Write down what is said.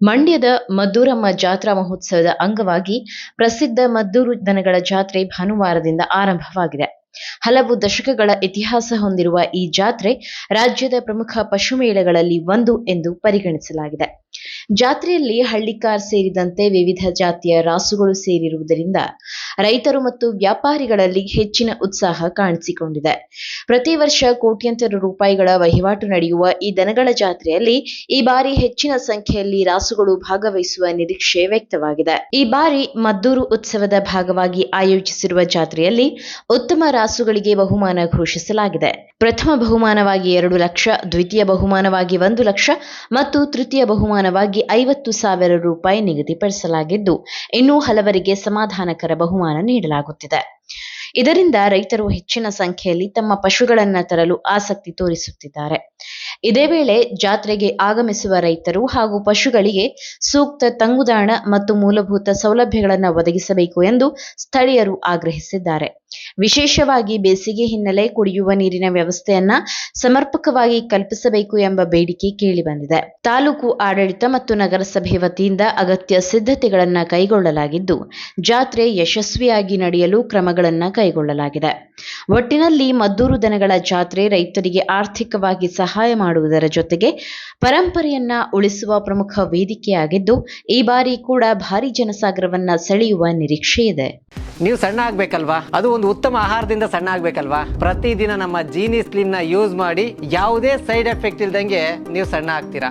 ಮಂಡ್ಯದ ಮದ್ದೂರಮ್ಮ ಜಾತ್ರಾ ಮಹೋತ್ಸವದ ಅಂಗವಾಗಿ ಪ್ರಸಿದ್ಧ ಮದ್ದೂರು ದನಗಳ ಜಾತ್ರೆ ಭಾನುವಾರದಿಂದ ಆರಂಭವಾಗಿದೆ. ಹಲವು ದಶಕಗಳ ಇತಿಹಾಸ ಹೊಂದಿರುವ ಈ ಜಾತ್ರೆ ರಾಜ್ಯದ ಪ್ರಮುಖ ಪಶುಮೇಳಗಳಲ್ಲಿ ಒಂದು ಎಂದು ಪರಿಗಣಿಸಲಾಗಿದೆ. ಜಾತ್ರೆಯಲ್ಲಿ ಹಳ್ಳಿಕಾರ್ ಸೇರಿದಂತೆ ವಿವಿಧ ಜಾತಿಯ ರಾಸುಗಳು ಸೇರಿರುವುದರಿಂದ ರೈತರು ಮತ್ತು ವ್ಯಾಪಾರಿಗಳಲ್ಲಿ ಹೆಚ್ಚಿನ ಉತ್ಸಾಹ ಕಾಣಿಸಿಕೊಂಡಿದೆ. ಪ್ರತಿ ವರ್ಷ ಕೋಟ್ಯಂತರ ರೂಪಾಯಿಗಳ ವಹಿವಾಟು ನಡೆಯುವ ಈ ದನಗಳ ಜಾತ್ರೆಯಲ್ಲಿ ಈ ಬಾರಿ ಹೆಚ್ಚಿನ ಸಂಖ್ಯೆಯಲ್ಲಿ ರಾಸುಗಳು ಭಾಗವಹಿಸುವ ನಿರೀಕ್ಷೆ ವ್ಯಕ್ತವಾಗಿದೆ. ಈ ಬಾರಿ ಮದ್ದೂರು ಉತ್ಸವದ ಭಾಗವಾಗಿ ಆಯೋಜಿಸಿರುವ ಜಾತ್ರೆಯಲ್ಲಿ ಉತ್ತಮ ರಾಸುಗಳಿಗೆ ಬಹುಮಾನ ಘೋಷಿಸಲಾಗಿದೆ. ಪ್ರಥಮ ಬಹುಮಾನವಾಗಿ 2 ಲಕ್ಷ, ದ್ವಿತೀಯ ಬಹುಮಾನವಾಗಿ 1 ಲಕ್ಷ ಮತ್ತು ತೃತೀಯ ಬಹುಮಾನವಾಗಿ 50,000 ರೂಪಾಯಿ ನಿಗದಿಪಡಿಸಲಾಗಿದ್ದು, ಇನ್ನೂ ಹಲವರಿಗೆ ಸಮಾಧಾನಕರ ಬಹುಮಾನ ನೀಡಲಾಗುತ್ತಿದೆ. ಇದರಿಂದ ರೈತರು ಹೆಚ್ಚಿನ ಸಂಖ್ಯೆಯಲ್ಲಿ ತಮ್ಮ ಪಶುಗಳನ್ನು ತರಲು ಆಸಕ್ತಿ ತೋರಿಸುತ್ತಿದ್ದಾರೆ. ಇದೇ ವೇಳೆ ಜಾತ್ರೆಗೆ ಆಗಮಿಸುವ ರೈತರು ಹಾಗೂ ಪಶುಗಳಿಗೆ ಸೂಕ್ತ ತಂಗುದಾಣ ಮತ್ತು ಮೂಲಭೂತ ಸೌಲಭ್ಯಗಳನ್ನು ಒದಗಿಸಬೇಕು ಎಂದು ಸ್ಥಳೀಯರು ಆಗ್ರಹಿಸಿದ್ದಾರೆ. ವಿಶೇಷವಾಗಿ ಬೇಸಿಗೆ ಹಿನ್ನೆಲೆ ಕುಡಿಯುವ ನೀರಿನ ವ್ಯವಸ್ಥೆಯನ್ನ ಸಮರ್ಪಕವಾಗಿ ಕಲ್ಪಿಸಬೇಕು ಎಂಬ ಬೇಡಿಕೆ ಕೇಳಿಬಂದಿದೆ. ತಾಲೂಕು ಆಡಳಿತ ಮತ್ತು ನಗರಸಭೆ ವತಿಯಿಂದ ಅಗತ್ಯ ಸಿದ್ಧತೆಗಳನ್ನು ಕೈಗೊಳ್ಳಲಾಗಿದ್ದು, ಜಾತ್ರೆ ಯಶಸ್ವಿಯಾಗಿ ನಡೆಯಲು ಕ್ರಮಗಳನ್ನು ಕೈಗೊಳ್ಳಲಾಗಿದೆ. ಒಟ್ಟಿನಲ್ಲಿ ಮದ್ದೂರು ದನಗಳ ಜಾತ್ರೆ ರೈತರಿಗೆ ಆರ್ಥಿಕವಾಗಿ ಸಹಾಯ ಮಾಡುವುದರ ಜೊತೆಗೆ ಪರಂಪರೆಯನ್ನ ಉಳಿಸುವ ಪ್ರಮುಖ ವೇದಿಕೆಯಾಗಿದ್ದು, ಈ ಬಾರಿ ಕೂಡ ಭಾರಿ ಜನಸಾಗರವನ್ನ ಸೆಳೆಯುವ ನಿರೀಕ್ಷೆ ಇದೆ. ನೀವು ಸಣ್ಣ ಆಗ್ಬೇಕಲ್ವಾ? ಅದು ಒಂದು ಉತ್ತಮ ಆಹಾರದಿಂದ ಸಣ್ಣ ಆಗ್ಬೇಕಲ್ವಾ? ಪ್ರತಿದಿನ ನಮ್ಮ ಜೀನಿ ಸ್ಲಿಮ್ ನ ಯೂಸ್ ಮಾಡಿ ಯಾವುದೇ ಸೈಡ್ ಎಫೆಕ್ಟ್ ಇಲ್ದಂಗೆ ನೀವು ಸಣ್ಣ ಆಗ್ತೀರಾ.